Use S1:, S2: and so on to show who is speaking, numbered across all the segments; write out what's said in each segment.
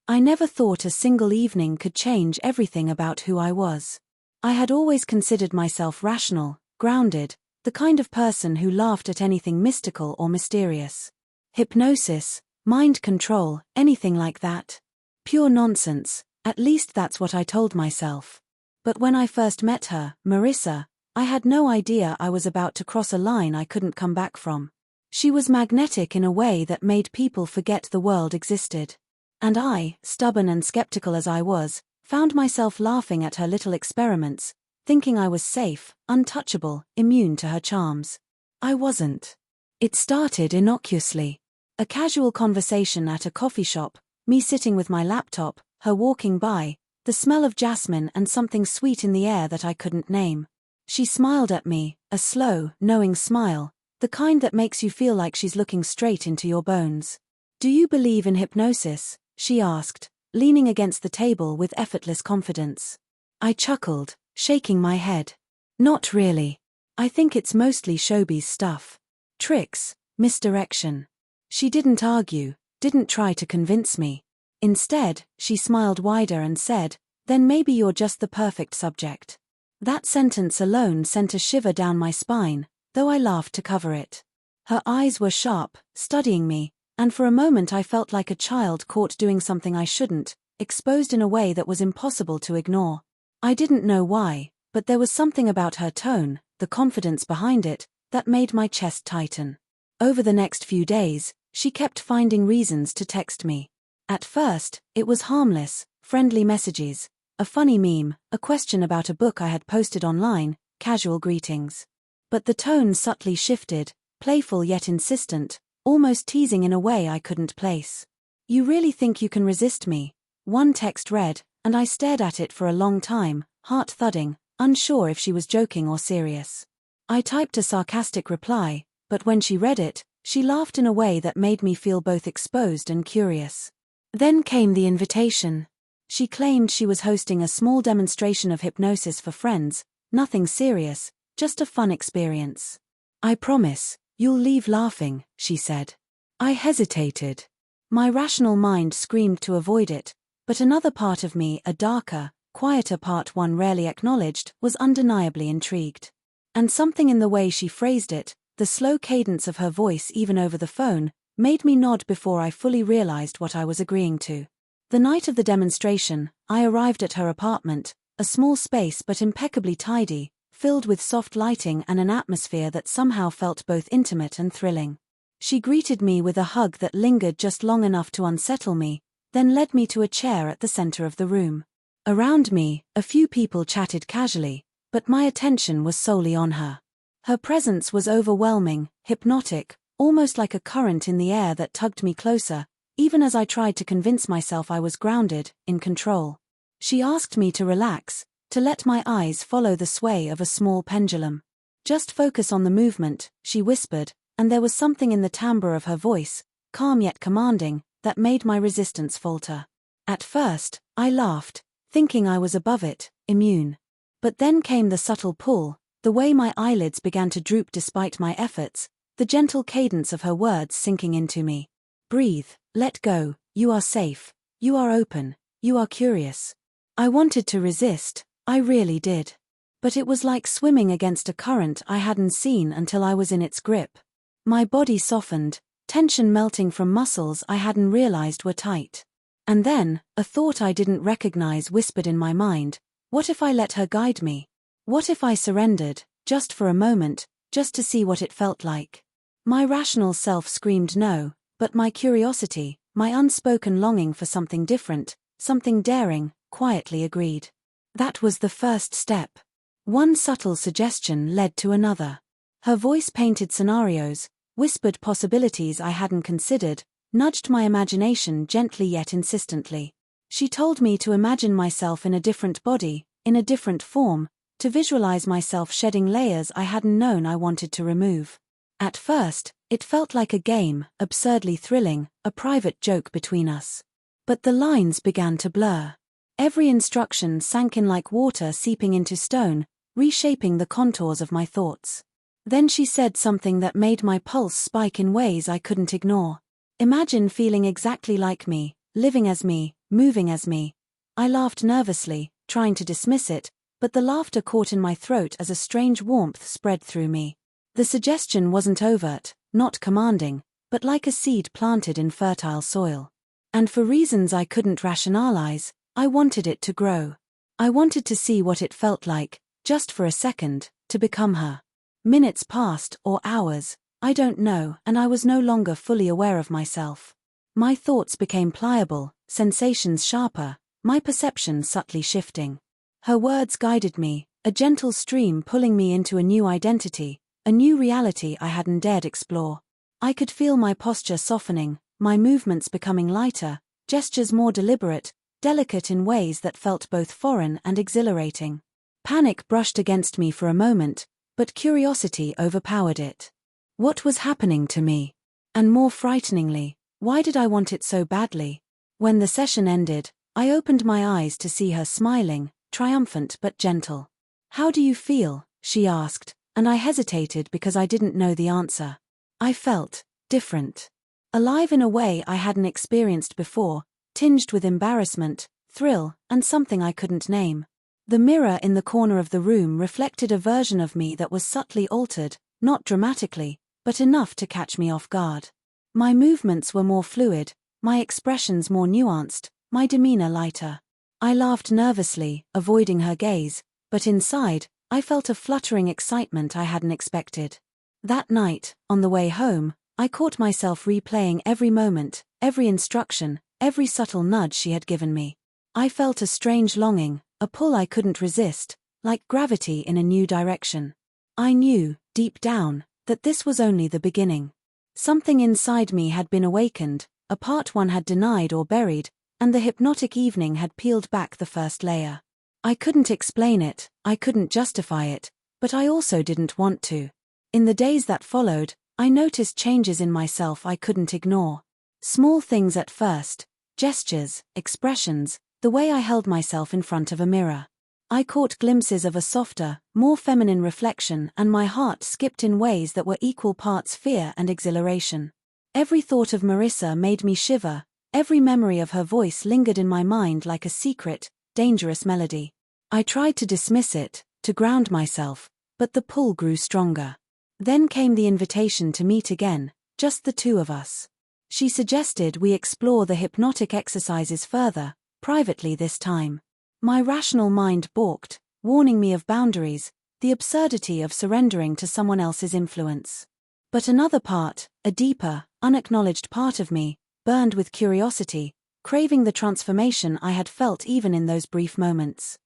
S1: I never thought a single evening could change everything about who I was. I had always considered myself rational, grounded, the kind of person who laughed at anything mystical or mysterious. Hypnosis, mind control, anything like that. Pure nonsense, at least that's what I told myself. But when I first met her, Marissa, I had no idea I was about to cross a line I couldn't come back from. She was magnetic in a way that made people forget the world existed. And I, stubborn and skeptical as I was, found myself laughing at her little experiments, thinking I was safe, untouchable, immune to her charms. I wasn't. It started innocuously. A casual conversation at a coffee shop, me sitting with my laptop, her walking by, the smell of jasmine and something sweet in the air that I couldn't name. She smiled at me, a slow, knowing smile, the kind that makes you feel like she's looking straight into your bones. "Do you believe in hypnosis?" she asked, leaning against the table with effortless confidence. I chuckled, shaking my head. "Not really. I think it's mostly showbiz stuff. Tricks, misdirection." She didn't argue, didn't try to convince me. Instead, she smiled wider and said, "Then maybe you're just the perfect subject." That sentence alone sent a shiver down my spine, though I laughed to cover it. Her eyes were sharp, studying me, and for a moment I felt like a child caught doing something I shouldn't, exposed in a way that was impossible to ignore. I didn't know why, but there was something about her tone, the confidence behind it, that made my chest tighten. Over the next few days, she kept finding reasons to text me. At first, it was harmless, friendly messages, a funny meme, a question about a book I had posted online, casual greetings. But the tone subtly shifted, playful yet insistent, almost teasing in a way I couldn't place. "You really think you can resist me?" one text read, and I stared at it for a long time, heart thudding, unsure if she was joking or serious. I typed a sarcastic reply, but when she read it, she laughed in a way that made me feel both exposed and curious. Then came the invitation. She claimed she was hosting a small demonstration of hypnosis for friends, nothing serious, just a fun experience. "I promise, you'll leave laughing," she said. I hesitated. My rational mind screamed to avoid it, but another part of me, a darker, quieter part one rarely acknowledged, was undeniably intrigued. And something in the way she phrased it, the slow cadence of her voice even over the phone, made me nod before I fully realized what I was agreeing to. The night of the demonstration, I arrived at her apartment, a small space but impeccably tidy, filled with soft lighting and an atmosphere that somehow felt both intimate and thrilling. She greeted me with a hug that lingered just long enough to unsettle me, then led me to a chair at the center of the room. Around me, a few people chatted casually, but my attention was solely on her. Her presence was overwhelming, hypnotic, almost like a current in the air that tugged me closer, even as I tried to convince myself I was grounded, in control. She asked me to relax, to let my eyes follow the sway of a small pendulum. "Just focus on the movement," she whispered, and there was something in the timbre of her voice, calm yet commanding, that made my resistance falter. At first, I laughed, thinking I was above it, immune. But then came the subtle pull, the way my eyelids began to droop despite my efforts, the gentle cadence of her words sinking into me. "Breathe, let go, you are safe, you are open, you are curious." I wanted to resist, I really did. But it was like swimming against a current I hadn't seen until I was in its grip. My body softened, tension melting from muscles I hadn't realized were tight. And then, a thought I didn't recognize whispered in my mind, what if I let her guide me? What if I surrendered, just for a moment, just to see what it felt like? My rational self screamed no, but my curiosity, my unspoken longing for something different, something daring, quietly agreed. That was the first step. One subtle suggestion led to another. Her voice painted scenarios, whispered possibilities I hadn't considered, nudged my imagination gently yet insistently. She told me to imagine myself in a different body, in a different form, to visualize myself shedding layers I hadn't known I wanted to remove. At first, it felt like a game, absurdly thrilling, a private joke between us. But the lines began to blur. Every instruction sank in like water seeping into stone, reshaping the contours of my thoughts. Then she said something that made my pulse spike in ways I couldn't ignore. "Imagine feeling exactly like me, living as me, moving as me. I laughed nervously, trying to dismiss it, but the laughter caught in my throat as a strange warmth spread through me. The suggestion wasn't overt, not commanding, but like a seed planted in fertile soil. And for reasons I couldn't rationalize, I wanted it to grow. I wanted to see what it felt like, just for a second, to become her. Minutes passed, or hours, I don't know, and I was no longer fully aware of myself. My thoughts became pliable, sensations sharper, my perception subtly shifting. Her words guided me, a gentle stream pulling me into a new identity, a new reality I hadn't dared explore. I could feel my posture softening, my movements becoming lighter, gestures more deliberate, delicate in ways that felt both foreign and exhilarating. Panic brushed against me for a moment, but curiosity overpowered it. What was happening to me? And more frighteningly, why did I want it so badly? When the session ended, I opened my eyes to see her smiling, triumphant but gentle. "How do you feel?" she asked, and I hesitated because I didn't know the answer. I felt different. Alive in a way I hadn't experienced before, tinged with embarrassment, thrill, and something I couldn't name. The mirror in the corner of the room reflected a version of me that was subtly altered, not dramatically, but enough to catch me off guard. My movements were more fluid, my expressions more nuanced, my demeanor lighter. I laughed nervously, avoiding her gaze, but inside, I felt a fluttering excitement I hadn't expected. That night, on the way home, I caught myself replaying every moment, every instruction, every subtle nudge she had given me. I felt a strange longing, a pull I couldn't resist, like gravity in a new direction. I knew, deep down, that this was only the beginning. Something inside me had been awakened, a part one had denied or buried, and the hypnotic evening had peeled back the first layer. I couldn't explain it, I couldn't justify it, but I also didn't want to. In the days that followed, I noticed changes in myself I couldn't ignore. Small things at first, gestures, expressions, the way I held myself in front of a mirror. I caught glimpses of a softer, more feminine reflection, and my heart skipped in ways that were equal parts fear and exhilaration. Every thought of Marissa made me shiver, every memory of her voice lingered in my mind like a secret, dangerous melody. I tried to dismiss it, to ground myself, but the pull grew stronger. Then came the invitation to meet again, just the two of us. She suggested we explore the hypnotic exercises further, privately this time. My rational mind balked, warning me of boundaries, the absurdity of surrendering to someone else's influence. But another part, a deeper, unacknowledged part of me, burned with curiosity, craving the transformation I had felt even in those brief moments.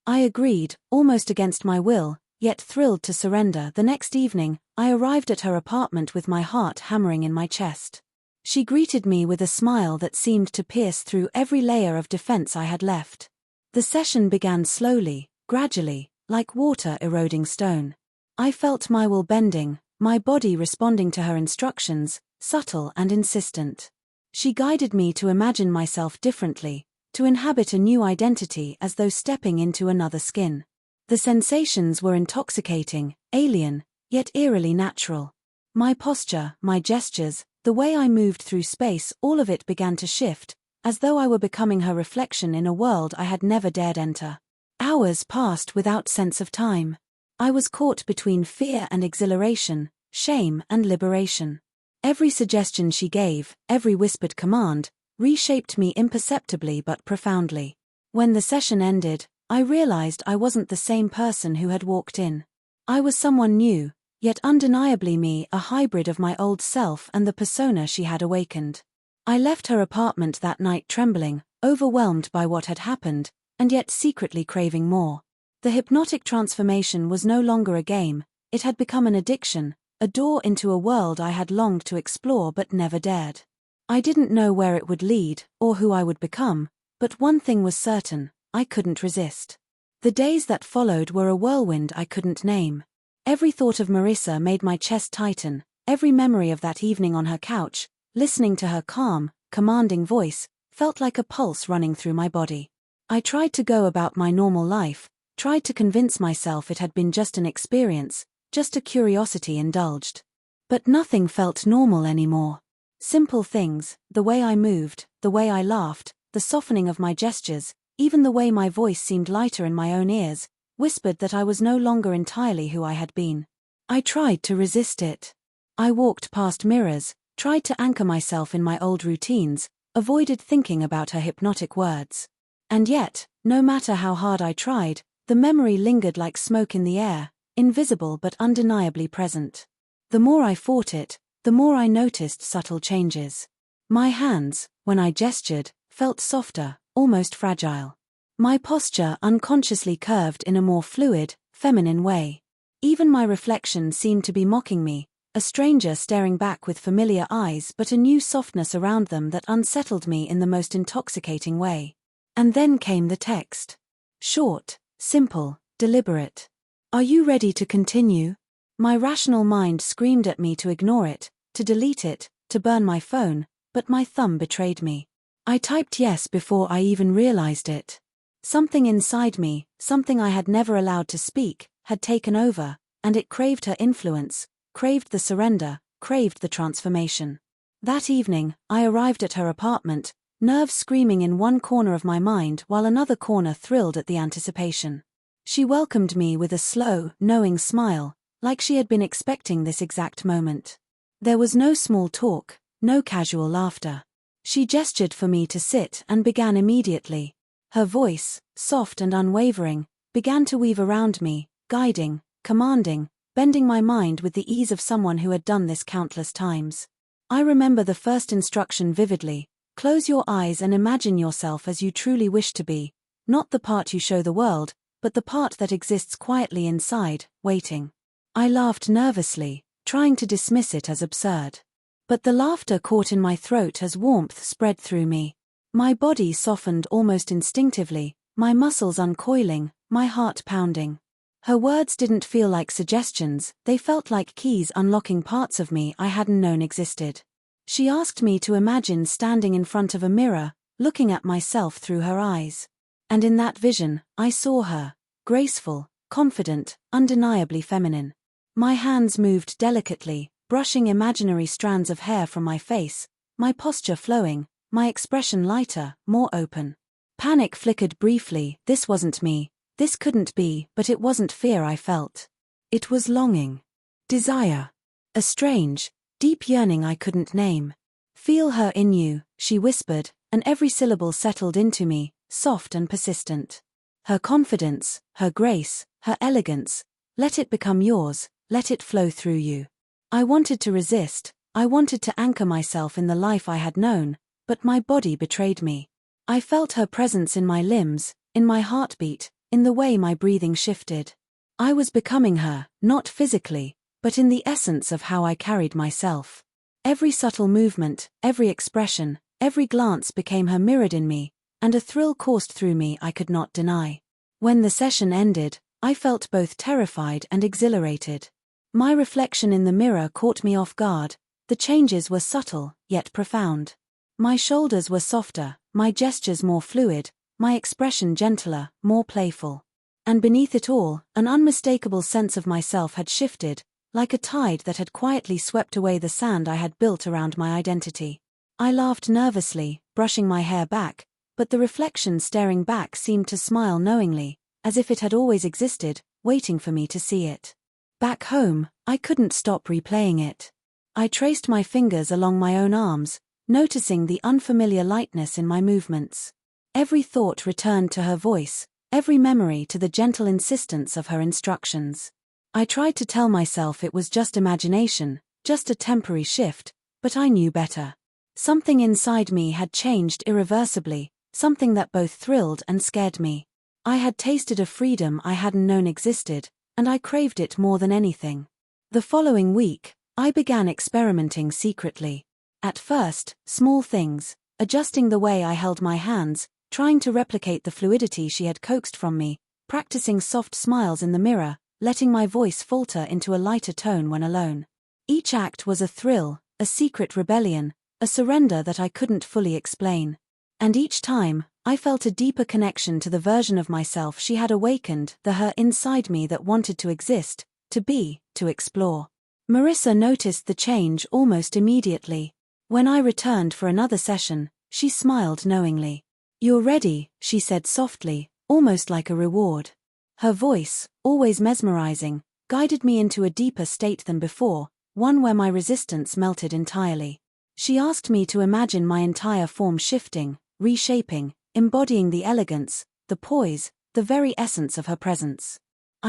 S1: I agreed, almost against my will, yet thrilled to surrender. The next evening, I arrived at her apartment with my heart hammering in my chest. She greeted me with a smile that seemed to pierce through every layer of defense I had left. The session began slowly, gradually, like water eroding stone. I felt my will bending, my body responding to her instructions, subtle and insistent. She guided me to imagine myself differently, to inhabit a new identity as though stepping into another skin. The sensations were intoxicating, alien, yet eerily natural. My posture, my gestures, the way I moved through space, all of it began to shift, as though I were becoming her reflection in a world I had never dared enter. Hours passed without sense of time. I was caught between fear and exhilaration, shame and liberation. Every suggestion she gave, every whispered command, reshaped me imperceptibly but profoundly. When the session ended, I realized I wasn't the same person who had walked in. I was someone new, yet undeniably me, a hybrid of my old self and the persona she had awakened. I left her apartment that night trembling, overwhelmed by what had happened, and yet secretly craving more. The hypnotic transformation was no longer a game, it had become an addiction, a door into a world I had longed to explore but never dared. I didn't know where it would lead, or who I would become, but one thing was certain, I couldn't resist. The days that followed were a whirlwind I couldn't name. Every thought of Marissa made my chest tighten, every memory of that evening on her couch, listening to her calm, commanding voice, felt like a pulse running through my body. I tried to go about my normal life, tried to convince myself it had been just an experience, just a curiosity indulged. But nothing felt normal anymore. Simple things, the way I moved, the way I laughed, the softening of my gestures, even the way my voice seemed lighter in my own ears, whispered that I was no longer entirely who I had been. I tried to resist it. I walked past mirrors, tried to anchor myself in my old routines, avoided thinking about her hypnotic words. And yet, no matter how hard I tried, the memory lingered like smoke in the air, invisible but undeniably present. The more I fought it, the more I noticed subtle changes. My hands, when I gestured, felt softer, almost fragile. My posture unconsciously curved in a more fluid, feminine way. Even my reflection seemed to be mocking me, a stranger staring back with familiar eyes but a new softness around them that unsettled me in the most intoxicating way. And then came the text. Short, simple, deliberate. Are you ready to continue? My rational mind screamed at me to ignore it, to delete it, to burn my phone, but my thumb betrayed me. I typed yes before I even realized it. Something inside me, something I had never allowed to speak, had taken over, and it craved her influence, craved the surrender, craved the transformation. That evening, I arrived at her apartment, nerves screaming in one corner of my mind while another corner thrilled at the anticipation. She welcomed me with a slow, knowing smile, like she had been expecting this exact moment. There was no small talk, no casual laughter. She gestured for me to sit and began immediately. Her voice, soft and unwavering, began to weave around me, guiding, commanding, bending my mind with the ease of someone who had done this countless times. I remember the first instruction vividly: close your eyes and imagine yourself as you truly wish to be, not the part you show the world, but the part that exists quietly inside, waiting. I laughed nervously, trying to dismiss it as absurd. But the laughter caught in my throat as warmth spread through me. My body softened almost instinctively, my muscles uncoiling, my heart pounding. Her words didn't feel like suggestions, they felt like keys unlocking parts of me I hadn't known existed. She asked me to imagine standing in front of a mirror, looking at myself through her eyes. And in that vision, I saw her, graceful, confident, undeniably feminine. My hands moved delicately, brushing imaginary strands of hair from my face, my posture flowing, my expression lighter, more open. Panic flickered briefly. This wasn't me, this couldn't be, but it wasn't fear I felt. It was longing. Desire. A strange, deep yearning I couldn't name. Feel her in you, she whispered, and every syllable settled into me, soft and persistent. Her confidence, her grace, her elegance, let it become yours, let it flow through you. I wanted to resist, I wanted to anchor myself in the life I had known, but my body betrayed me. I felt her presence in my limbs, in my heartbeat, in the way my breathing shifted. I was becoming her, not physically, but in the essence of how I carried myself. Every subtle movement, every expression, every glance became her mirrored in me, and a thrill coursed through me I could not deny. When the session ended, I felt both terrified and exhilarated. My reflection in the mirror caught me off guard. The changes were subtle, yet profound. My shoulders were softer, my gestures more fluid, my expression gentler, more playful. And beneath it all, an unmistakable sense of myself had shifted, like a tide that had quietly swept away the sand I had built around my identity. I laughed nervously, brushing my hair back, but the reflection staring back seemed to smile knowingly, as if it had always existed, waiting for me to see it. Back home, I couldn't stop replaying it. I traced my fingers along my own arms, noticing the unfamiliar lightness in my movements. Every thought returned to her voice, every memory to the gentle insistence of her instructions. I tried to tell myself it was just imagination, just a temporary shift, but I knew better. Something inside me had changed irreversibly, something that both thrilled and scared me. I had tasted a freedom I hadn't known existed, and I craved it more than anything. The following week, I began experimenting secretly. At first, small things, adjusting the way I held my hands, trying to replicate the fluidity she had coaxed from me, practicing soft smiles in the mirror, letting my voice falter into a lighter tone when alone. Each act was a thrill, a secret rebellion, a surrender that I couldn't fully explain. And each time, I felt a deeper connection to the version of myself she had awakened, the her inside me that wanted to exist, to be, to explore. Marissa noticed the change almost immediately. When I returned for another session, she smiled knowingly. "You're ready," she said softly, almost like a reward. Her voice, always mesmerizing, guided me into a deeper state than before, one where my resistance melted entirely. She asked me to imagine my entire form shifting, reshaping, embodying the elegance, the poise, the very essence of her presence.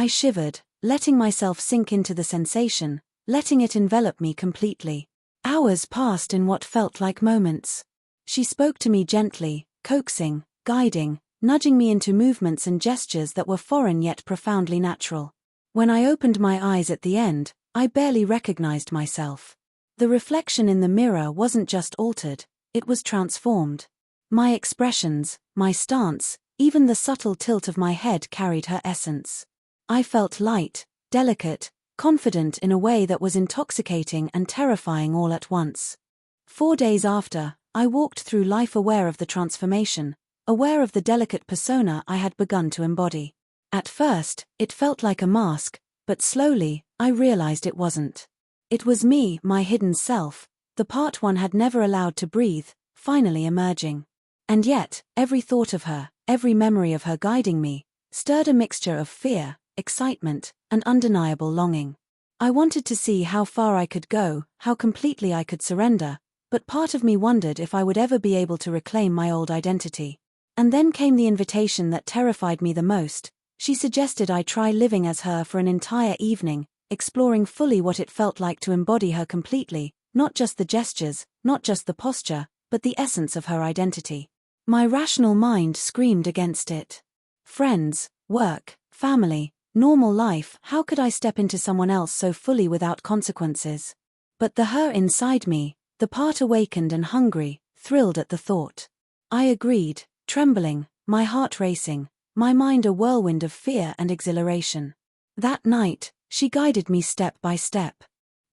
S1: I shivered, letting myself sink into the sensation, letting it envelop me completely. Hours passed in what felt like moments. She spoke to me gently, coaxing, guiding, nudging me into movements and gestures that were foreign yet profoundly natural. When I opened my eyes at the end, I barely recognized myself. The reflection in the mirror wasn't just altered, it was transformed. My expressions, my stance, even the subtle tilt of my head carried her essence. I felt light, delicate, confident in a way that was intoxicating and terrifying all at once. 4 days after, I walked through life aware of the transformation, aware of the delicate persona I had begun to embody. At first, it felt like a mask, but slowly, I realized it wasn't. It was me, my hidden self, the part one had never allowed to breathe, finally emerging. And yet, every thought of her, every memory of her guiding me, stirred a mixture of fear, excitement, and undeniable longing. I wanted to see how far I could go, how completely I could surrender, but part of me wondered if I would ever be able to reclaim my old identity. And then came the invitation that terrified me the most. She suggested I try living as her for an entire evening, exploring fully what it felt like to embody her completely, not just the gestures, not just the posture, but the essence of her identity. My rational mind screamed against it. Friends, work, family, normal life, how could I step into someone else so fully without consequences? But the her inside me, the part awakened and hungry, thrilled at the thought. I agreed, trembling, my heart racing, my mind a whirlwind of fear and exhilaration. That night, she guided me step by step.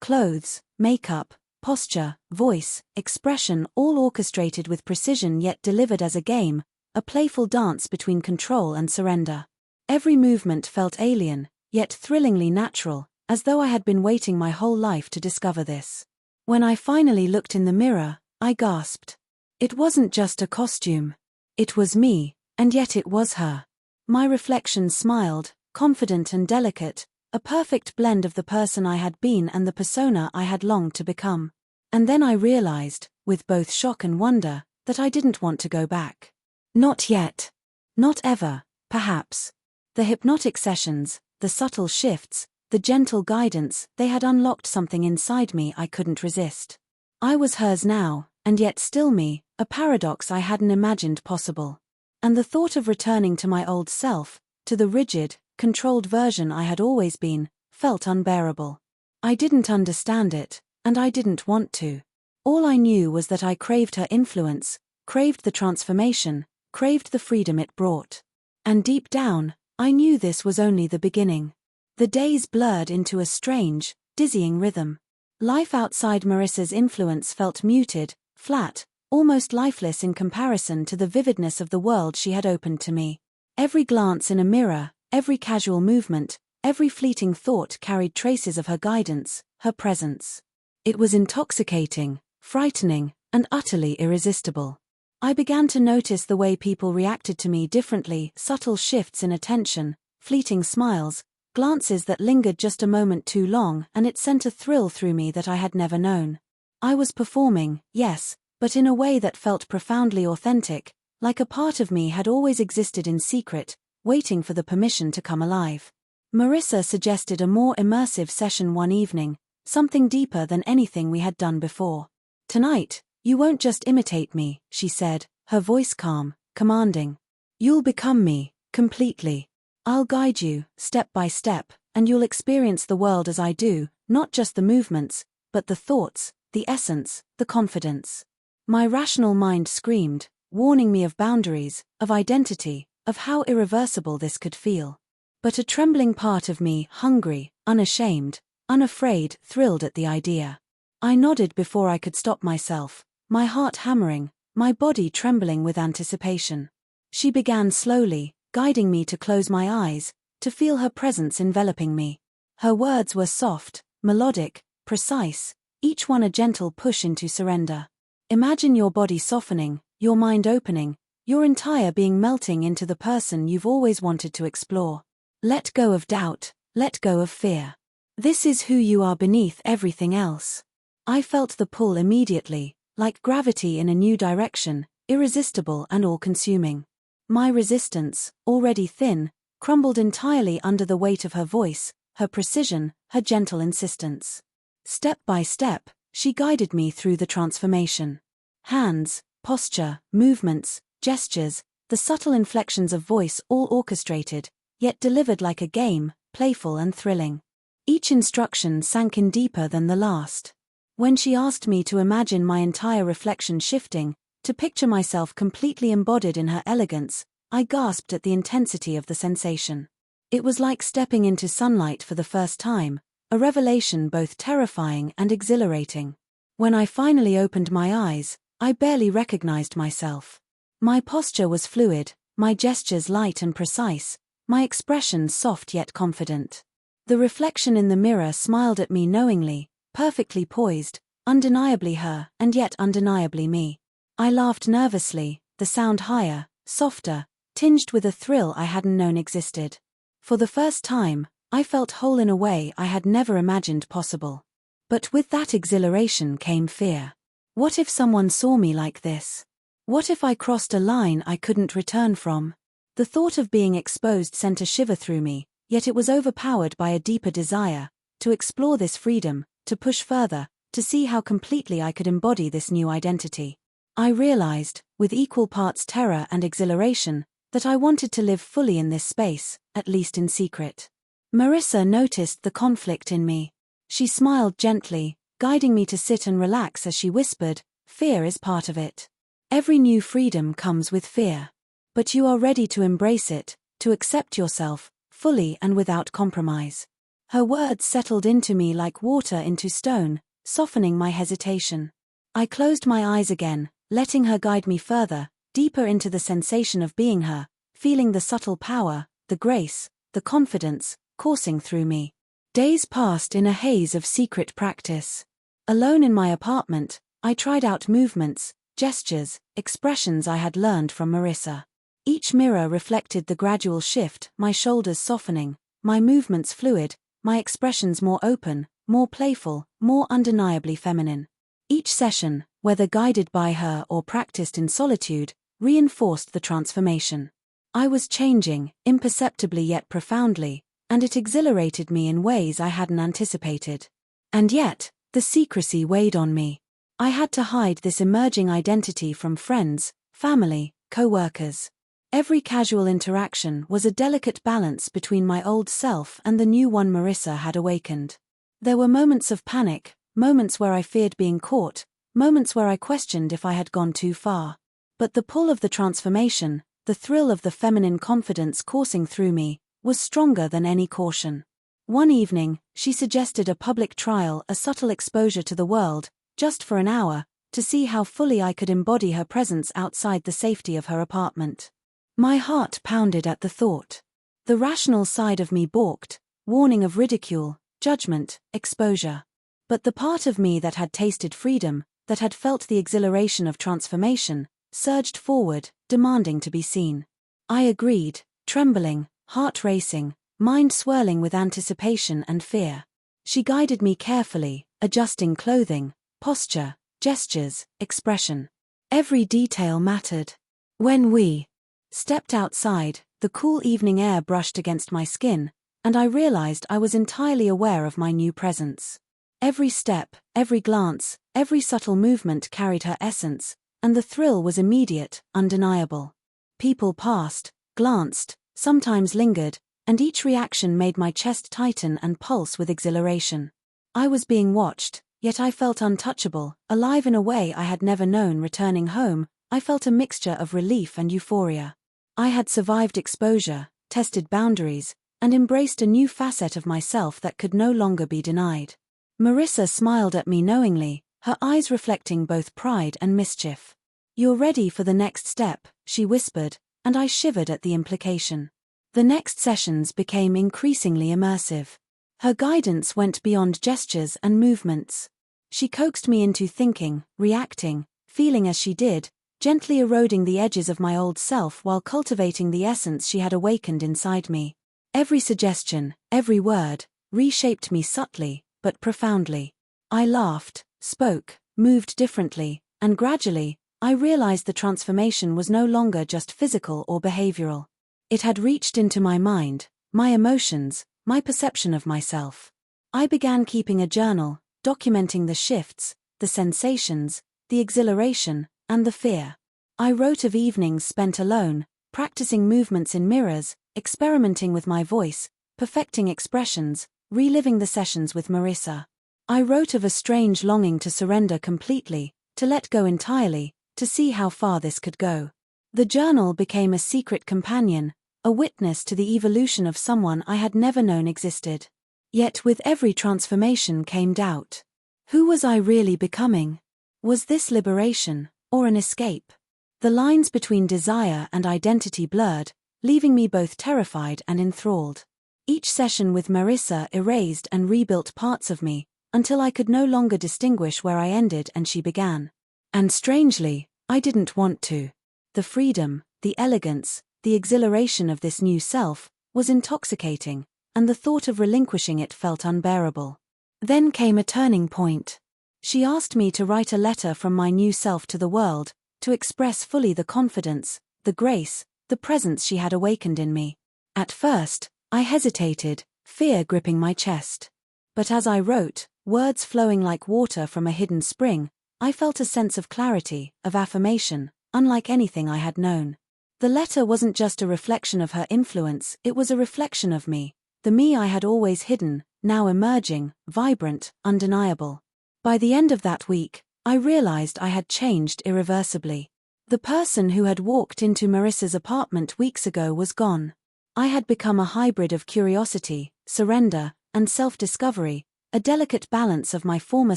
S1: Clothes, makeup, posture, voice, expression all orchestrated with precision yet delivered as a game, a playful dance between control and surrender. Every movement felt alien, yet thrillingly natural, as though I had been waiting my whole life to discover this. When I finally looked in the mirror, I gasped. It wasn't just a costume. It was me, and yet it was her. My reflection smiled, confident and delicate, a perfect blend of the person I had been and the persona I had longed to become. And then I realized, with both shock and wonder, that I didn't want to go back. Not yet. Not ever, perhaps. The hypnotic sessions, the subtle shifts, the gentle guidance, they had unlocked something inside me I couldn't resist. I was hers now, and yet still me, a paradox I hadn't imagined possible. And the thought of returning to my old self, to the rigid, controlled version I had always been, felt unbearable. I didn't understand it, and I didn't want to. All I knew was that I craved her influence, craved the transformation, craved the freedom it brought. And deep down, I knew this was only the beginning. The days blurred into a strange, dizzying rhythm. Life outside Marissa's influence felt muted, flat, almost lifeless in comparison to the vividness of the world she had opened to me. Every glance in a mirror, every casual movement, every fleeting thought carried traces of her guidance, her presence. It was intoxicating, frightening, and utterly irresistible. I began to notice the way people reacted to me differently, subtle shifts in attention, fleeting smiles, glances that lingered just a moment too long, and it sent a thrill through me that I had never known. I was performing, yes, but in a way that felt profoundly authentic, like a part of me had always existed in secret, waiting for the permission to come alive. Marissa suggested a more immersive session one evening, something deeper than anything we had done before. Tonight, you won't just imitate me, she said, her voice calm, commanding. You'll become me, completely. I'll guide you, step by step, and you'll experience the world as I do, not just the movements, but the thoughts, the essence, the confidence. My rational mind screamed, warning me of boundaries, of identity, of how irreversible this could feel. But a trembling part of me, hungry, unashamed, unafraid, thrilled at the idea. I nodded before I could stop myself, my heart hammering, my body trembling with anticipation. She began slowly, guiding me to close my eyes, to feel her presence enveloping me. Her words were soft, melodic, precise, each one a gentle push into surrender. Imagine your body softening, your mind opening, your entire being melting into the person you've always wanted to explore. Let go of doubt, let go of fear. This is who you are beneath everything else. I felt the pull immediately, like gravity in a new direction, irresistible and all-consuming. My resistance, already thin, crumbled entirely under the weight of her voice, her precision, her gentle insistence. Step by step, she guided me through the transformation. Hands, posture, movements, gestures, the subtle inflections of voice all orchestrated, yet delivered like a game, playful and thrilling. Each instruction sank in deeper than the last. When she asked me to imagine my entire reflection shifting, to picture myself completely embodied in her elegance, I gasped at the intensity of the sensation. It was like stepping into sunlight for the first time, a revelation both terrifying and exhilarating. When I finally opened my eyes, I barely recognized myself. My posture was fluid, my gestures light and precise, my expression soft yet confident. The reflection in the mirror smiled at me knowingly, perfectly poised, undeniably her, and yet undeniably me. I laughed nervously, the sound higher, softer, tinged with a thrill I hadn't known existed. For the first time, I felt whole in a way I had never imagined possible. But with that exhilaration came fear. What if someone saw me like this? What if I crossed a line I couldn't return from? The thought of being exposed sent a shiver through me, yet it was overpowered by a deeper desire, to explore this freedom, to push further, to see how completely I could embody this new identity. I realized, with equal parts terror and exhilaration, that I wanted to live fully in this space, at least in secret. Marissa noticed the conflict in me. She smiled gently, guiding me to sit and relax as she whispered, "Fear is part of it. Every new freedom comes with fear. But you are ready to embrace it, to accept yourself, fully and without compromise." Her words settled into me like water into stone, softening my hesitation. I closed my eyes again, letting her guide me further, deeper into the sensation of being her, feeling the subtle power, the grace, the confidence, coursing through me. Days passed in a haze of secret practice. Alone in my apartment, I tried out movements, gestures, expressions I had learned from Marissa. Each mirror reflected the gradual shift, my shoulders softening, my movements fluid, my expressions more open, more playful, more undeniably feminine. Each session, whether guided by her or practiced in solitude, reinforced the transformation. I was changing, imperceptibly yet profoundly, and it exhilarated me in ways I hadn't anticipated. And yet, the secrecy weighed on me. I had to hide this emerging identity from friends, family, co-workers. Every casual interaction was a delicate balance between my old self and the new one Marissa had awakened. There were moments of panic, moments where I feared being caught, moments where I questioned if I had gone too far. But the pull of the transformation, the thrill of the feminine confidence coursing through me, was stronger than any caution. One evening, she suggested a public trial, a subtle exposure to the world, just for an hour, to see how fully I could embody her presence outside the safety of her apartment. My heart pounded at the thought. The rational side of me balked, warning of ridicule, judgment, exposure. But the part of me that had tasted freedom, that had felt the exhilaration of transformation, surged forward, demanding to be seen. I agreed, trembling, heart racing, mind swirling with anticipation and fear. She guided me carefully, adjusting clothing, posture, gestures, expression. Every detail mattered. When we stepped outside, the cool evening air brushed against my skin, and I realized I was entirely aware of my new presence. Every step, every glance, every subtle movement carried her essence, and the thrill was immediate, undeniable. People passed, glanced, sometimes lingered, and each reaction made my chest tighten and pulse with exhilaration. I was being watched, yet I felt untouchable, alive in a way I had never known. Returning home, I felt a mixture of relief and euphoria. I had survived exposure, tested boundaries, and embraced a new facet of myself that could no longer be denied. Marissa smiled at me knowingly, her eyes reflecting both pride and mischief. "You're ready for the next step," she whispered, and I shivered at the implication. The next sessions became increasingly immersive. Her guidance went beyond gestures and movements. She coaxed me into thinking, reacting, feeling as she did, gently eroding the edges of my old self while cultivating the essence she had awakened inside me. Every suggestion, every word, reshaped me subtly, but profoundly. I laughed, spoke, moved differently, and gradually, I realized the transformation was no longer just physical or behavioral. It had reached into my mind, my emotions, my perception of myself. I began keeping a journal, documenting the shifts, the sensations, the exhilaration, and the fear. I wrote of evenings spent alone, practicing movements in mirrors, experimenting with my voice, perfecting expressions, reliving the sessions with Marissa. I wrote of a strange longing to surrender completely, to let go entirely, to see how far this could go. The journal became a secret companion, a witness to the evolution of someone I had never known existed. Yet with every transformation came doubt. Who was I really becoming? Was this liberation, or an escape? The lines between desire and identity blurred, leaving me both terrified and enthralled. Each session with Marissa erased and rebuilt parts of me, until I could no longer distinguish where I ended and she began. And strangely, I didn't want to. The freedom, the elegance, the exhilaration of this new self was intoxicating, and the thought of relinquishing it felt unbearable. Then came a turning point. She asked me to write a letter from my new self to the world, to express fully the confidence, the grace, the presence she had awakened in me. At first, I hesitated, fear gripping my chest. But as I wrote, words flowing like water from a hidden spring, I felt a sense of clarity, of affirmation, unlike anything I had known. The letter wasn't just a reflection of her influence, it was a reflection of me, the me I had always hidden, now emerging, vibrant, undeniable. By the end of that week, I realized I had changed irreversibly. The person who had walked into Marissa's apartment weeks ago was gone. I had become a hybrid of curiosity, surrender, and self-discovery, a delicate balance of my former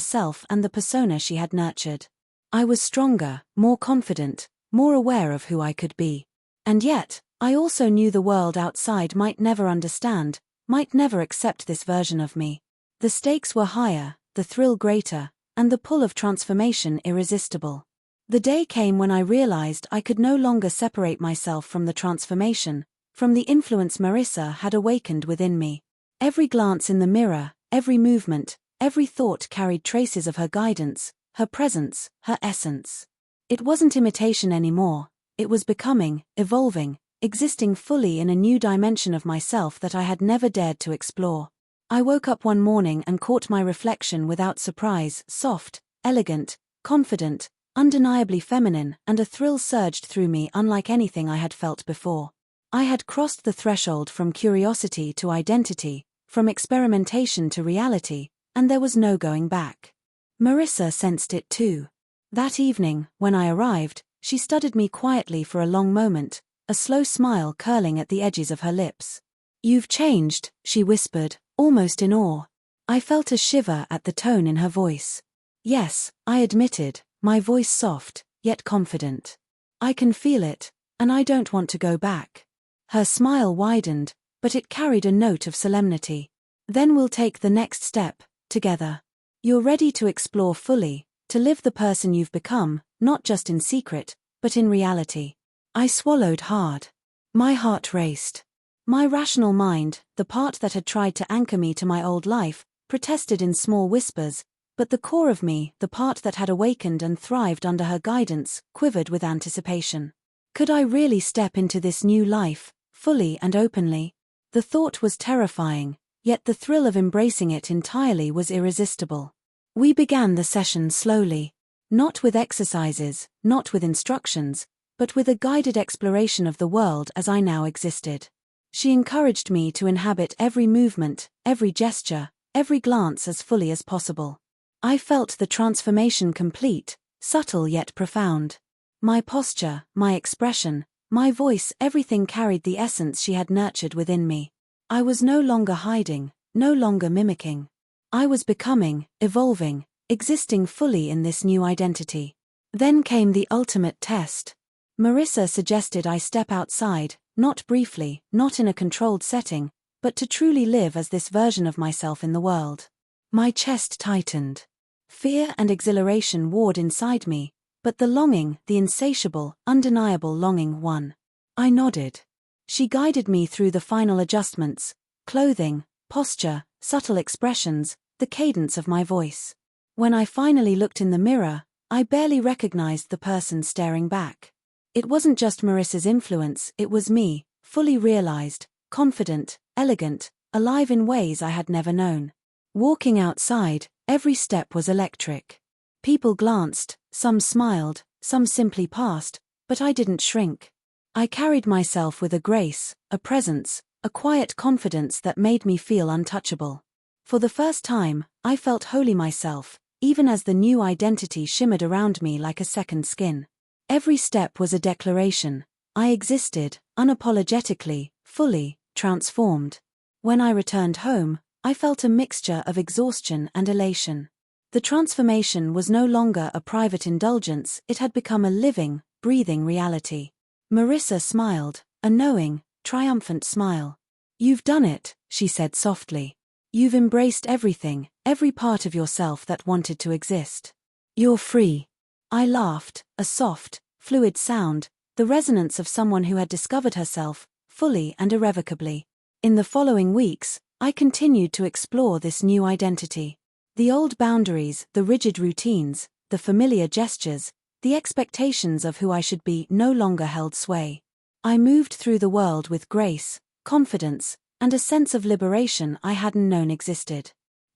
S1: self and the persona she had nurtured. I was stronger, more confident, more aware of who I could be. And yet, I also knew the world outside might never understand, might never accept this version of me. The stakes were higher, the thrill greater, and the pull of transformation irresistible. The day came when I realized I could no longer separate myself from the transformation, from the influence Marissa had awakened within me. Every glance in the mirror, every movement, every thought carried traces of her guidance, her presence, her essence. It wasn't imitation anymore, it was becoming, evolving, existing fully in a new dimension of myself that I had never dared to explore. I woke up one morning and caught my reflection without surprise, soft, elegant, confident, undeniably feminine, and a thrill surged through me unlike anything I had felt before. I had crossed the threshold from curiosity to identity, from experimentation to reality, and there was no going back. Marissa sensed it too. That evening, when I arrived, she studied me quietly for a long moment, a slow smile curling at the edges of her lips. "You've changed," she whispered, almost in awe. I felt a shiver at the tone in her voice. "Yes," I admitted, my voice soft, yet confident. "I can feel it, and I don't want to go back." Her smile widened, but it carried a note of solemnity. "Then we'll take the next step, together. You're ready to explore fully, to live the person you've become, not just in secret, but in reality." I swallowed hard. My heart raced. My rational mind, the part that had tried to anchor me to my old life, protested in small whispers, but the core of me, the part that had awakened and thrived under her guidance, quivered with anticipation. Could I really step into this new life, fully and openly? The thought was terrifying, yet the thrill of embracing it entirely was irresistible. We began the session slowly. Not with exercises, not with instructions, but with a guided exploration of the world as I now existed. She encouraged me to inhabit every movement, every gesture, every glance as fully as possible. I felt the transformation complete, subtle yet profound. My posture, my expression, my voice, everything carried the essence she had nurtured within me. I was no longer hiding, no longer mimicking. I was becoming, evolving, existing fully in this new identity. Then came the ultimate test. Marissa suggested I step outside, not briefly, not in a controlled setting, but to truly live as this version of myself in the world. My chest tightened. Fear and exhilaration warred inside me, But the longing, the insatiable, undeniable longing won. I nodded. She guided me through the final adjustments: clothing, posture, subtle expressions, the cadence of my voice. When I finally looked in the mirror, I barely recognized the person staring back. It wasn't just Marissa's influence, it was me, fully realized, confident, elegant, alive in ways I had never known. Walking outside, every step was electric. People glanced, some smiled, some simply passed, but I didn't shrink. I carried myself with a grace, a presence, a quiet confidence that made me feel untouchable. For the first time, I felt wholly myself, even as the new identity shimmered around me like a second skin. Every step was a declaration. I existed, unapologetically, fully, transformed. When I returned home, I felt a mixture of exhaustion and elation. The transformation was no longer a private indulgence, it had become a living, breathing reality. Marissa smiled, a knowing, triumphant smile. "You've done it," she said softly. "You've embraced everything, every part of yourself that wanted to exist. You're free." I laughed, a soft, fluid sound, the resonance of someone who had discovered herself, fully and irrevocably. In the following weeks, I continued to explore this new identity. The old boundaries, the rigid routines, the familiar gestures, the expectations of who I should be no longer held sway. I moved through the world with grace, confidence, and a sense of liberation I hadn't known existed.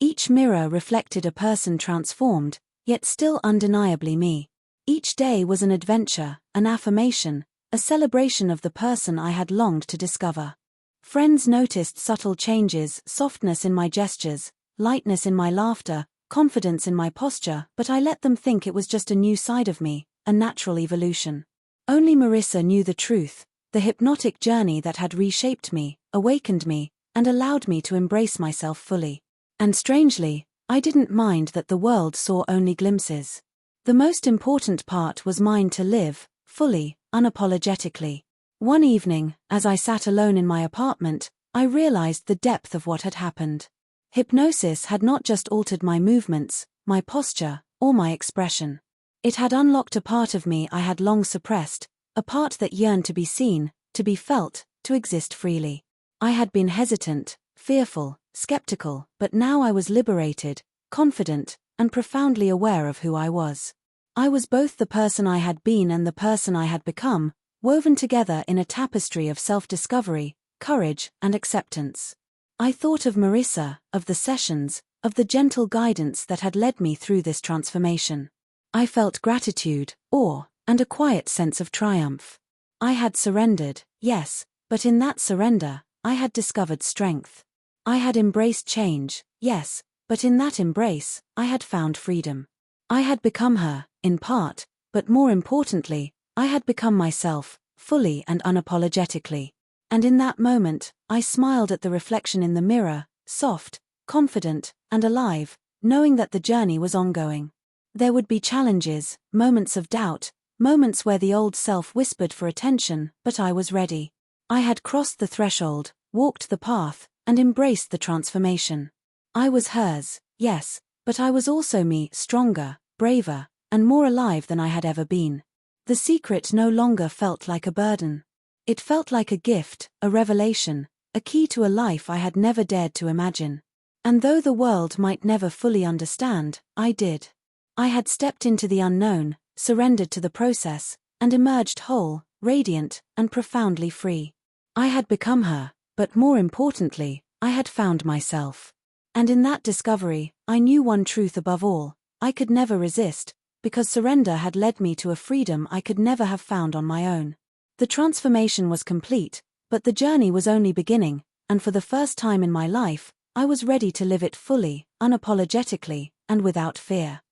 S1: Each mirror reflected a person transformed, yet still undeniably me. Each day was an adventure, an affirmation, a celebration of the person I had longed to discover. Friends noticed subtle changes, softness in my gestures, lightness in my laughter, confidence in my posture, but I let them think it was just a new side of me, a natural evolution. Only Marissa knew the truth, the hypnotic journey that had reshaped me, awakened me, and allowed me to embrace myself fully. And strangely, I didn't mind that the world saw only glimpses. The most important part was mine to live, fully, unapologetically. One evening, as I sat alone in my apartment, I realized the depth of what had happened. Hypnosis had not just altered my movements, my posture, or my expression. It had unlocked a part of me I had long suppressed, a part that yearned to be seen, to be felt, to exist freely. I had been hesitant, fearful, skeptical, but now I was liberated, confident, and profoundly aware of who I was. I was both the person I had been and the person I had become, woven together in a tapestry of self-discovery, courage, and acceptance. I thought of Marissa, of the sessions, of the gentle guidance that had led me through this transformation. I felt gratitude, awe, and a quiet sense of triumph. I had surrendered, yes, but in that surrender, I had discovered strength. I had embraced change, yes, but in that embrace, I had found freedom. I had become her, in part, but more importantly, I had become myself, fully and unapologetically. And in that moment, I smiled at the reflection in the mirror, soft, confident, and alive, knowing that the journey was ongoing. There would be challenges, moments of doubt, moments where the old self whispered for attention, but I was ready. I had crossed the threshold, walked the path, and embraced the transformation. I was hers, yes, but I was also me, stronger, braver, and more alive than I had ever been. The secret no longer felt like a burden. It felt like a gift, a revelation, a key to a life I had never dared to imagine. And though the world might never fully understand, I did. I had stepped into the unknown, surrendered to the process, and emerged whole, radiant, and profoundly free. I had become her, but more importantly, I had found myself. And in that discovery, I knew one truth above all: I could never resist, because surrender had led me to a freedom I could never have found on my own. The transformation was complete, but the journey was only beginning, and for the first time in my life, I was ready to live it fully, unapologetically, and without fear.